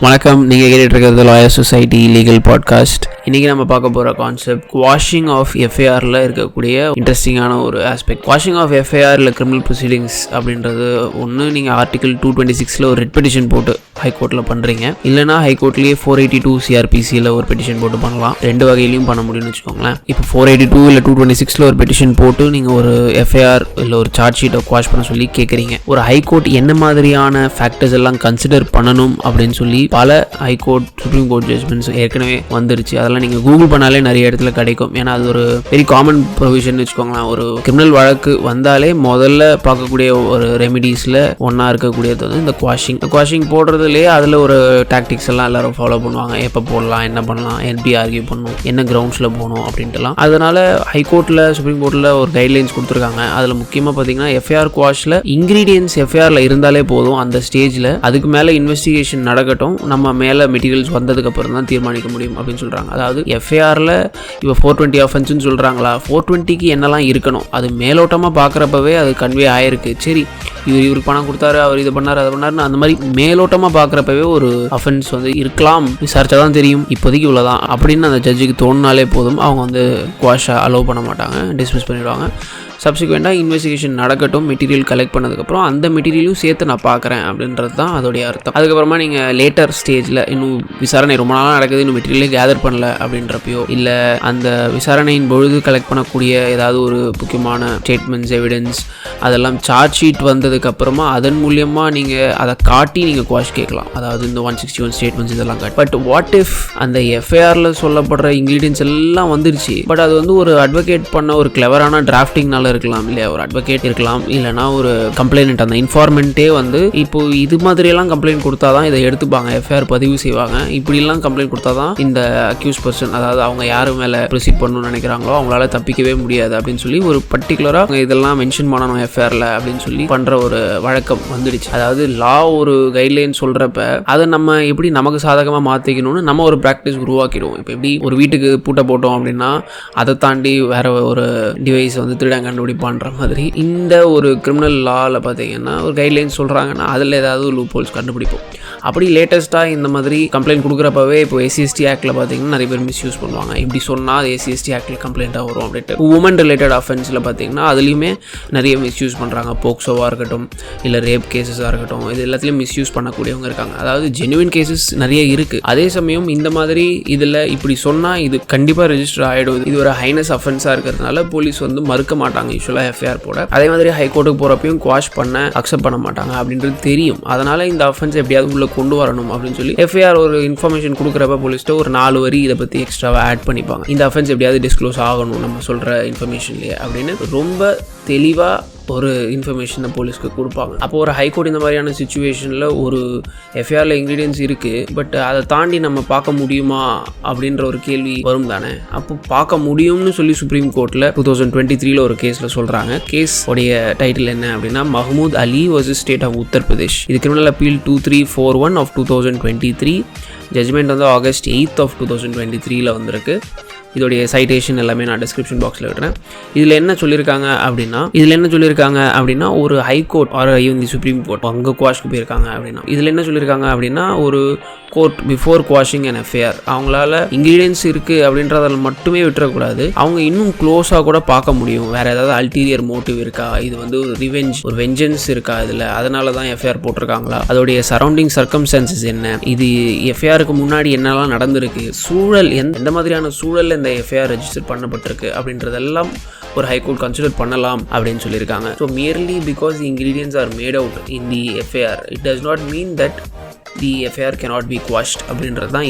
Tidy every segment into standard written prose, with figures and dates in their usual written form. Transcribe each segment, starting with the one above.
வணக்கம், நீங்கள் கேட்டுட்டு இருக்கிறது லாயர் சொசைட்டி லீகல் பாட்காஸ்ட். இன்றைக்கி நம்ம பார்க்க போகிற கான்செப்ட் குவாஷிங் ஆஃப் எஃப்ஐஆரில் இருக்கக்கூடிய இன்ட்ரெஸ்டிங்கான ஒரு ஆஸ்பெக்ட். குவாஷிங் ஆஃப் எஃப்ஐஆரில் கிரிமினல் ப்ரொசீடிங்ஸ் அப்படின்றது ஒன்று, நீங்கள் ஆர்டிகல் 226 ஒரு ரெட் பெட்டிஷன் போட்டு ஹைகோர்ட்டில் பண்ணுறீங்க, இல்லைனா ஹைகோர்ட்லேயே 482 சிஆர்பிசியில் ஒரு பெட்டிஷன் போட்டு பண்ணலாம். ரெண்டு வகையிலையும் பண்ண முடியும்னு வச்சுக்கோங்களேன். இப்போ 482 இல்லை 226 ஒரு பெட்டிஷன் போட்டு நீங்கள் ஒரு எஃப்ஐஆர் இல்லை ஒரு சார்ஜ் ஷீட்டை குவாஷ் பண்ண சொல்லி கேட்குறீங்க. ஒரு ஹைகோர்ட் என்ன மாதிரியான ஃபேக்டர்ஸ் எல்லாம் கன்சிடர் பண்ணணும் அப்படின்னு சொல்லி பல ஹைகோர்ட், சுப்ரீம் கோர்ட் ஜட்ஜ்மெண்ட்ஸ் ஏற்கனவே வந்துருச்சு. அதெல்லாம் நீங்கள் கூகுள் பண்ணாலே நிறைய இடத்துல கிடைக்கும். ஏன்னா அது ஒரு வெரி காமன் ப்ரொவிஷன் வச்சுக்கோங்களேன். ஒரு கிரிமினல் வழக்கு வந்தாலே முதல்ல பார்க்கக்கூடிய ஒரு ரெமிடிஸில் ஒன்றா இருக்கக்கூடியது வந்து இந்த குவாஷிங் போடுறதுலேயே அதில் ஒரு டாக்டிக்ஸ் எல்லாம் எல்லாரும் ஃபாலோ பண்ணுவாங்க. எப்போ போடலாம், என்ன பண்ணலாம், எப்படி ஆர்கியூ பண்ணணும், என்ன கிரவுண்ட்ஸில் போகணும் அப்படின்ட்டுலாம். அதனால ஹைகோர்ட்டில், சுப்ரீம் கோர்ட்டில் ஒரு கைட்லைன்ஸ் கொடுத்துருக்காங்க. அதில் முக்கியமாக பார்த்தீங்கன்னா எஃப்ஐஆர் குவாஷில் இன்கிரீடியன்ஸ் எஃப்ஐஆரில் இருந்தாலே போதும். அந்த ஸ்டேஜில் அதுக்கு மேலே இன்வெஸ்டிகேஷன் நடக்கட்டும், நம்ம மேலே மெட்டீரியல்ஸ் வந்ததுக்கு அப்புறம் தான் தீர்மானிக்க முடியும் அப்படின்னு சொல்கிறாங்க. அதாவது எஃப்ஐஆரில் இப்போ 420 ஆஃபென்ஸ்னு சொல்கிறாங்களா, 420க்கு என்னெல்லாம் இருக்கணும் அது மேலோட்டமாக பார்க்குறப்பவே அது கன்வே ஆயிருக்கு. சரி, இவருக்கு பணம் கொடுத்தாரு, அவர் இதை பண்ணார், அதை பண்ணாருன்னு அந்த மாதிரி மேலோட்டமாக பார்க்குறப்பவே ஒரு அஃபென்ஸ் வந்து இருக்கலாம், விசாரிச்சா தான் தெரியும், இப்போதைக்கு இவ்வளோதான் அப்படின்னு அந்த ஜட்ஜுக்கு தோணுனாலே போதும். அவங்க வந்து குவாஷை அலோவ் பண்ண மாட்டாங்க, டிஸ்மிஸ் பண்ணிடுவாங்க. சப்சிக்வெண்ட்டாக இன்வெஸ்டிகேஷன் நடக்கட்டும், மெட்டீரியல் கலெக்ட் பண்ணதுக்கப்புறம் அந்த மெட்டீரியலும் சேர்த்து நான் பார்க்குறேன் அப்படின்றது தான் அதோடைய அர்த்தம். அதுக்கப்புறமா நீங்கள் லேட்டர் ஸ்டேஜில் இன்னும் விசாரணை ரொம்ப நாளாக நடக்குது, இன்னும் மெட்டீரியலே கேதர் பண்ணல அப்படின்றப்பையோ, இல்லை அந்த விசாரணையின் பொழுது கலெக்ட் பண்ணக்கூடிய ஏதாவது ஒரு முக்கியமான ஸ்டேட்மெண்ட்ஸ், எவிடன்ஸ் அதெல்லாம் சார்ஜ் ஷீட் வந்ததுக்கப்புறமா அதன் மூலியமாக நீங்கள் அதை காட்டி நீங்கள் குவாஷ் கேட்கலாம். அதாவது இந்த 161 ஸ்டேட்மெண்ட்ஸ் இதெல்லாம் காட்டி. பட் வாட் இஃப் அந்த எஃப்ஐஆரில் சொல்லப்படுற இன்க்ரீடியன்ஸ் எல்லாம் வந்துருச்சு, பட் அது வந்து ஒரு அட்வொகேட் பண்ண ஒரு கிளவரான டிராஃப்டிங்னால இருக்கலாம், இல்லையா, ஒரு அட்வொகேட் இருக்கலாம், இல்லைனா ஒரு கம்ப்ளைண்ட், அந்த இன்ஃபார்மெண்ட்டே வந்து இப்போ இது மாதிரியெல்லாம் கம்ப்ளைண்ட் கொடுத்தா தான் இதை எடுத்துப்பாங்க, எஃப்ஐஆர் பதிவு செய்வாங்க, இப்படிலாம் கம்ப்ளைண்ட் கொடுத்தா தான் இந்த அக்யூஸ் பர்சன், அதாவது அவங்க யாரு மேலே ப்ரொசீட் பண்ணணும்னு நினைக்கிறாங்களோ அவங்களால தப்பிக்கவே முடியாது அப்படின்னு சொல்லி ஒரு பர்டிகுலராக இதெல்லாம் மென்ஷன் பண்ணணும் எஃப்ஐஆரில் அப்படின்னு சொல்லி பண்ணுற ஒரு வழக்கம் வந்துடுச்சு. அதாவது லா ஒரு கைட்லைன் சொல்கிறப்ப அதை நம்ம எப்படி நமக்கு சாதகமாக மாற்றிக்கணும்னு நம்ம ஒரு ப்ராக்டிஸ் உருவாக்கிடுவோம். இப்போ எப்படி ஒரு வீட்டுக்கு பூட்டை போட்டோம் அப்படின்னா அதை தாண்டி வேற ஒரு டிவைஸ் வந்து திருடாங்க கண்டுபிடிப்பான்ற மாதிரி இந்த ஒரு கிரிமினல் லாவில் பார்த்தீங்கன்னா ஒரு கைட்லைன்ஸ் சொல்கிறாங்கன்னா அதில் ஏதாவது லூப் ஹோல்ஸ் கண்டுபிடிப்போம். அப்படி லேட்டஸ்ட்டாக இந்த மாதிரி கம்ப்ளைண்ட் கொடுக்குறப்பவே இப்போ எஸ்சிஎஸ்டி ஆக்டில் பார்த்தீங்கன்னா நிறைய பேர் மிஸ்யூஸ் பண்ணுவாங்க. இப்படி சொன்னால் அது எஸ்சிஎஸ்டி ஆக்டில் கம்ப்ளைண்ட்டாக வரும் அப்படின்ட்டு. உமன் ரிலேட்டட் அஃபென்ஸில் பார்த்தீங்கன்னா அதுலேயுமே நிறைய மிஸ்யூஸ் பண்ணுறாங்க. போக்சோவாக இருக்கட்டும், இல்லை ரேப் கேசஸாக இருக்கட்டும், இது எல்லாத்துலேயும் மிஸ்யூஸ் பண்ணக்கூடியவங்க இருக்காங்க. அதாவது ஜெனுவின் கேசஸ் நிறைய இருக்குது. அதே சமயம் இந்த மாதிரி இதில் இப்படி சொன்னால் இது கண்டிப்பாக ரெஜிஸ்டர் ஆகிடும், இது ஒரு ஹைனஸ் அஃபென்ஸாக இருக்கிறதுனால போலீஸ் வந்து மறுக்க மாட்டாங்க யூஸ்வலாக எஃப்ஐஆர் போட. அதே மாதிரி ஹைகோர்ட்டுக்கு போகிறப்பையும் குவாஷ் பண்ண அக்செப்ட் பண்ண மாட்டாங்க அப்படின்றது தெரியும். அதனால் இந்த அஃபென்ஸ் எப்படியாவது உள்ள கொண்டு வரணும் அப்படின்னு சொல்லி எஃப்ஐஆர் ஒரு இன்ஃபர்மேஷன் கொடுக்குறப்ப போலீஸ்ட்டு ஒரு 4 வரி இதை பற்றி எக்ஸ்ட்ராவாக ஆட் பண்ணிப்பாங்க. இந்த அஃபென்ஸ் எப்படியாவது டிஸ்க்ளோஸ் ஆகணும் நம்ம சொல்கிற இன்ஃபர்மேஷன்லேயே அப்படின்னு ரொம்ப தெளிவாக ஒரு இன்ஃபர்மேஷனை போலீஸ்க்கு கொடுப்பாங்க. அப்போ ஒரு ஹைகோர்ட் இந்த மாதிரியான சுச்சுவேஷனில் ஒரு எஃப்ஐஆரில் இன்க்ரீடியன்ஸ் இருக்குது, பட் அதை தாண்டி நம்ம பார்க்க முடியுமா அப்படின்ற ஒரு கேள்வி வரும் தானே. அப்போ பார்க்க முடியும்னு சொல்லி சுப்ரீம் கோர்ட்டில் 2023 ஒரு கேஸில் சொல்கிறாங்க. கேஸ் உடைய டைட்டில் என்ன அப்படின்னா மஹமூத் அலி வர்சஸ் ஸ்டேட் ஆஃப் உத்தரப்பிரதேஷ். இது கிரிமினல் அப்பீல் 2341 ஆஃப் 2023. ஜட்ஜ்மெண்ட் வந்து August 8 ஆஃப் 2023 வந்திருக்கு. இதோடைய சைட்டேஷன் எல்லாமே நான் டிஸ்கிரிப்ஷன் பாக்ஸில் விடுறேன். இதில் என்ன சொல்லியிருக்காங்க அப்படின்னா ஒரு ஹைகோர்ட் ஆர் இவங்க சுப்ரீம் கோர்ட் அங்கே குவாஷ்க்கு போயிருக்காங்க அப்படின்னா இதில் என்ன சொல்லியிருக்காங்க அப்படின்னா ஒரு கோர்ட் பிஃபோர் குவாஷிங் அண்ட் எஃப்ஐஆர் அவங்களால இன்க்ரீடியன்ஸ் இருக்குது அப்படின்றதில் மட்டுமே விட்டுறக்கூடாது, அவங்க இன்னும் க்ளோஸாக கூட பார்க்க முடியும். வேறு ஏதாவது அல்டீரியர் மோட்டிவ் இருக்கா, இது வந்து ஒரு ரிவெஞ்ச், ஒரு வெஞ்சன்ஸ் இருக்கா இதில், அதனால தான் எஃப்ஐஆர் போட்டிருக்காங்களா, அதோடைய சரௌண்டிங் சர்க்கம்ஸ்டான்சஸ் என்ன, இது எஃப்ஐஆருக்கு முன்னாடி என்னெல்லாம் நடந்திருக்கு, சூழல் எந்த மாதிரியான சூழலில் இந்த எஃப்ஐஆர் ரெஜிஸ்டர் பண்ணப்பட்டிருக்கு அப்படின்றதெல்லாம் ஒரு ஹைகோர்ட் கன்சிடர் பண்ணலாம் அப்படின்னு சொல்லியிருக்காங்க. So merely because the ingredients R made out in the FIR it does not mean that the FIR cannot be quashed அப்படின்றது தான்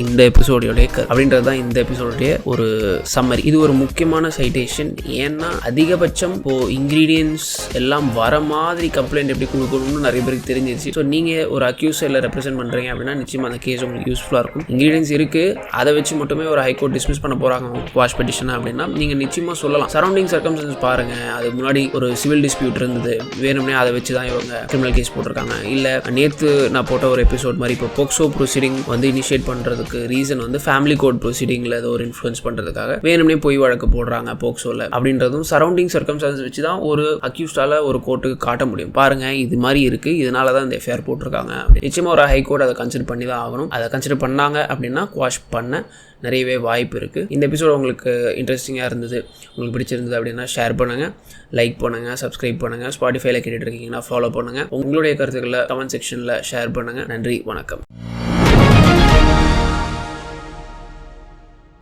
இந்த எபிசோடைய ஒரு சம்மரி. இது ஒரு முக்கியமான சைட்டேஷன். ஏன்னா அதிகபட்சம் இப்போ இன்கிரீடியன்ஸ் எல்லாம் வர மாதிரி கம்ப்ளைண்ட் எப்படி கொடுக்கணும்னு நிறைய பேருக்கு தெரிஞ்சிருச்சு. ஸோ நீங்கள் ஒரு அக்யூஸில் ரெப்ரசென்ட் பண்ணுறீங்க அப்படின்னா நிச்சயமாக அந்த கேஸ் உங்களுக்கு யூஸ்ஃபுல்லாக இருக்கும். இன்கிரீடியன்ஸ் இருக்குது, அதை வச்சு மட்டுமே ஒரு ஹைகோர்ட் டிஸ்மிஸ் பண்ண போகிறாங்க குவாஷ் பெட்டிஷன் அப்படின்னா நீங்கள் நிச்சயமாக சொல்லலாம். சரௌண்டிங் சர்க்கம்ஸ்டன்ஸ் பாருங்கள், அதுக்கு முன்னாடி ஒரு சிவில் டிஸ்பியூட் இருந்தது, வேணும்னே அதை வச்சு தான் இவங்க கிரிமினல் கேஸ் போட்டிருக்காங்க, இல்லை நேற்று நான் போட்ட ஒரு எபிசோட் மாதிரி இப்போ போக்சோ ப்ரொசீடிங் வந்து இனிஷியேட் பண்ணுறதுக்கு ரீசன் வந்து ஃபேமிலி கோட் ப்ரொசீடிங்கில் ஏதோ ஒரு இன்ஃப்ளூயன்ஸ் பண்ணுறதுக்காக வேணும்னே பொய் வழக்கு போடுறாங்க போக்சோவில் அப்படின்றதும் சரௌண்டிங் சர்க்கம்ஸ்டான்ஸ் வச்சு தான் ஒரு அக்யூஸ்டால ஒரு கோர்ட்டுக்கு காட்ட முடியும். பாருங்கள் இது மாதிரி இருக்குது, இதனால தான் இந்த எஃப்ஐஆர் போட்டிருக்காங்க. நிச்சயமாக ஒரு ஹைகோர்ட் அதை கன்சிடர் பண்ணி தான் ஆகணும். அதை கன்சிடர் பண்ணாங்க அப்படின்னா குவாஷ் பண்ண நிறையவே வாய்ப்பு இருக்குது. இந்த எபிசோட் உங்களுக்கு இன்ட்ரெஸ்டிங்காக இருந்தது, உங்களுக்கு பிடிச்சிருந்தது அப்படின்னா ஷேர் பண்ணுங்கள், லைக் பண்ணுங்கள், சப்ஸ்கிரைப் பண்ணுங்கள். ஸ்பாட்டிஃபைல கேட்டுட்டு இருக்கீங்கன்னா ஃபாலோ பண்ணுங்கள். உங்களுடைய கருத்துக்களை கமெண்ட் செக்ஷனில் ஷேர் பண்ணுங்கள். நன்றி, வணக்கம்.